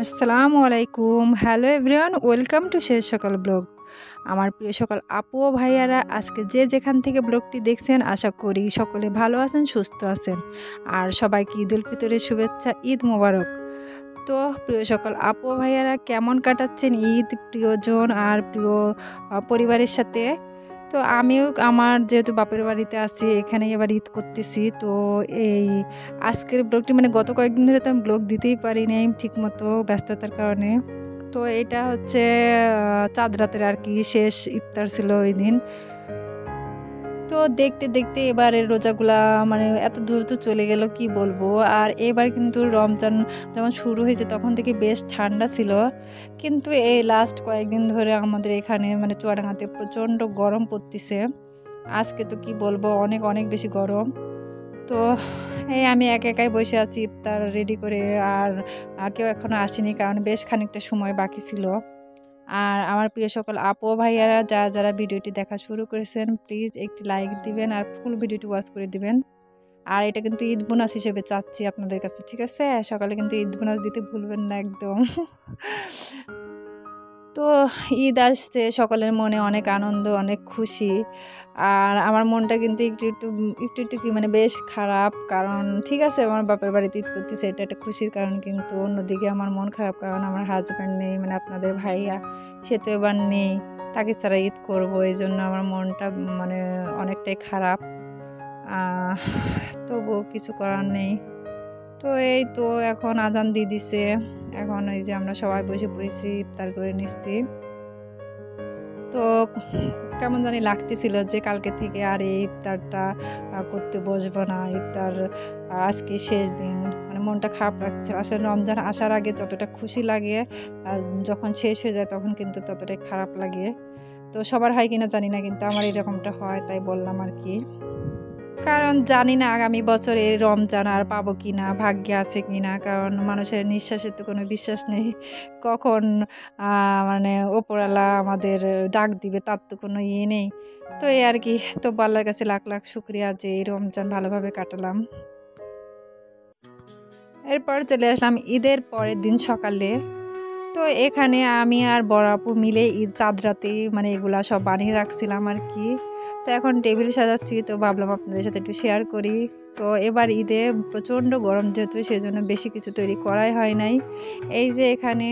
আসসালামু আলাইকুম। Hello everyone, welcome to শেষ সকাল ব্লগ। আমার প্রিয় সকল আপু ও ভাইয়ারা, আজকে যে যেখান থেকে ব্লগটি দেখছেন আশা করি সকলে ভালো আছেন, সুস্থ আছেন। আর সবাইকে ঈদ উল ফিতরের শুভেচ্ছা, ঈদ মোবারক। তো প্রিয় সকল আপু ও ভাইয়ারা, কেমন কাটাচ্ছেন ঈদ প্রিয়জন আর প্রিয় পরিবারের সাথে? তো আমিও আমার যেহেতু বাপের বাড়িতে আছি, এখানেই এবার ঈদ করতেছি। তো এই আজকের ব্লগটি মানে গত কয়েকদিন ধরে তো আমি ব্লগ দিতেই পারি নাই ঠিকমতো, ব্যস্ততার কারণে। তো এটা হচ্ছে চাঁদ রাতের আর কি শেষ ইফতার ছিল ওই দিন। তো দেখতে দেখতে এবারের রোজাগুলা মানে এত দ্রুত চলে গেল কি বলবো। আর এবার কিন্তু রমজান যখন শুরু হয়েছে তখন থেকে বেশ ঠান্ডা ছিল, কিন্তু এই লাস্ট কয়েকদিন ধরে আমাদের এখানে মানে চুয়াডাঙ্গাতে প্রচণ্ড গরম পড়তেছে। আজকে তো কি বলবো, অনেক অনেক বেশি গরম। তো এই আমি একাই বসে আছি ইফতার রেডি করে। আর কেউ এখনো আসেনি, কারণ বেশ খানিকটা সময় বাকি ছিল। আর আমার প্রিয় সকল আপু ও ভাইয়ারা, যারা যারা ভিডিওটি দেখা শুরু করেছেন, প্লিজ একটি লাইক দিবেন আর ফুল ভিডিওটি ওয়াচ করে দিবেন। আর এটা কিন্তু ঈদ বোনাস হিসেবে চাচ্ছি আপনাদের কাছে, ঠিক আছে? সকালে কিন্তু ঈদ বোনাস দিতে ভুলবেন না একদম। তো ঈদ আসছে, সকলের মনে অনেক আনন্দ, অনেক খুশি। আর আমার মনটা কিন্তু একটু কি মানে বেশ খারাপ, কারণ ঠিক আছে আমার বাপের বাড়িতে ঈদ করতেছে, এটা একটা খুশির কারণ, কিন্তু অন্যদিকে আমার মন খারাপ, কারণ আমার হাজব্যান্ড নেই, মানে আপনাদের ভাইয়া, সে তো এবার নেই, তাকে ছাড়া ঈদ করবো, এই জন্য আমার মনটা মানে অনেকটাই খারাপ। তবুও কিছু করার নেই। তো এই তো এখন আজান দিয়ে দিছে, এখন এই যে আমরা সবাই বসে পড়েছি, ইফতার করে নিচ্ছি। তো কেমন জানি লাগতেছিল যে কালকে থেকে আর এই ইফতারটা করতে বসবো না, ইফতার আজকে শেষ দিন, মানে মনটা খারাপ লাগছে। আসলে রমজান আসার আগে যতটা খুশি লাগে, যখন শেষ হয়ে যায় তখন কিন্তু ততটাই খারাপ লাগে। তো সবার হয় কিনা জানি না, কিন্তু আমার এরকমটা হয়, তাই বললাম আর কি। কারণ জানি না আগামী বছর এই রমজান আর পাবো কিনা, ভাগ্যে আছে কিনা, কারণ মানুষের নিঃশ্বাসের তো কোনো বিশ্বাস নেই, কখন মানে ওপরওয়ালা আমাদের ডাক দিবে তার তো কোনো ইয়ে নেই। তো এই আর কি। তো আল্লাহর কাছে লাখ লাখ শুক্রিয়া যে এই রমজান ভালোভাবে কাটালাম। এরপর চলে আসলাম ঈদের পরের দিন সকালে। তো এখানে আমি আর বড় আপু মিলে ঈদ চাঁদ রাতে মানে এগুলা সব বানিয়ে রাখছিলাম আর কি। তো এখন টেবিল সাজাচ্ছি, তো ভাবলাম আপনাদের সাথে একটু শেয়ার করি। তো এবার ঈদে প্রচণ্ড গরম যেহেতু, সেজন্য বেশি কিছু তৈরি করাই হয় নাই। এই যে এখানে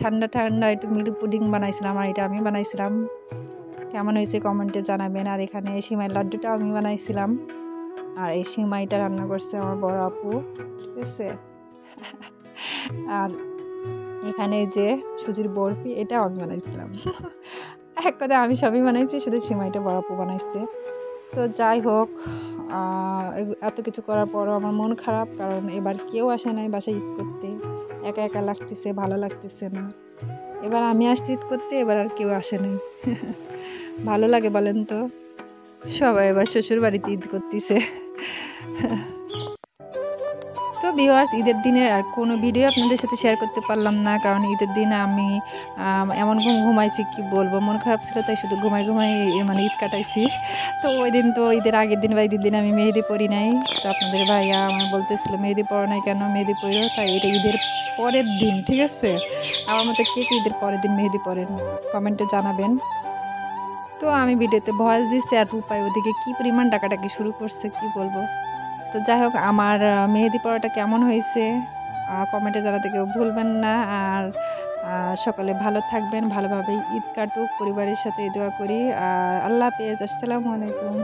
ঠান্ডা ঠান্ডা একটু মিল্ক পুডিং বানাইছিলাম, আর এটা আমি বানাইছিলাম। কেমন হয়েছে কমেন্টে জানাবেন। আর এখানে সিমাই লাড্ডুটাও আমি বানাইছিলাম, আর এই সিমাইটা রান্না করছে আমার বড় আপু, ঠিক আছে? আর এখানে যে সুজির বরফি, এটাও আমি বানাইছিলাম। এক কথা আমি সবই বানাইছি, শুধু সিমাইটা বড় আপু বানাইছে। তো যাই হোক, এত কিছু করার পরও আমার মন খারাপ, কারণ এবার কেউ আসে নাই বাসায় ঈদ করতে, একা একা লাগতেছে, ভালো লাগতেছে না। এবার আমি আসছি ঈদ করতে, এবার আর কেউ আসে নাই। ভালো লাগে বলেন তো? সবাই এবার শ্বশুর বাড়িতে ঈদ করতেছে। তো ভিউয়ার্স, ঈদের দিনের আর কোনো ভিডিও আপনাদের সাথে শেয়ার করতে পারলাম না, কারণ ঈদের দিন আমি এমন ঘুমাইছি কি বলবো, মন খারাপ ছিল, তাই শুধু ঘুমাই মানে ঈদ কাটাইছি। তো ওই দিন তো ঈদের আগের দিন বা ঈদের দিন আমি মেহেদি পরি নাই। তো আপনাদের ভাইয়া আমার বলতেছিল মেহেদি পরো নাই কেন, মেহেদি পরো, তাই এটা ঈদের পরের দিন, ঠিক আছে? আমার মতো কে কে ঈদের পরের দিন মেহেদি পরেন কমেন্টে জানাবেন। তো আমি ভিডিওতে ভয়েস দিচ্ছি, আর রূপাই ওদিকে কি পরিমাণ ডাকাডাকি শুরু করছে কি বলবো। তো যাই হোক, আমার মেহেদি পড়াটা কেমন হয়েছে কমেন্টে জানাতে কেউ ভুলবেন না। আর সকলে ভালো থাকবেন, ভালোভাবে ঈদ কাটুক, পরিবারের সাথে দোয়া করি। আর আল্লাহ হাফেজ, আসসালামু আলাইকুম।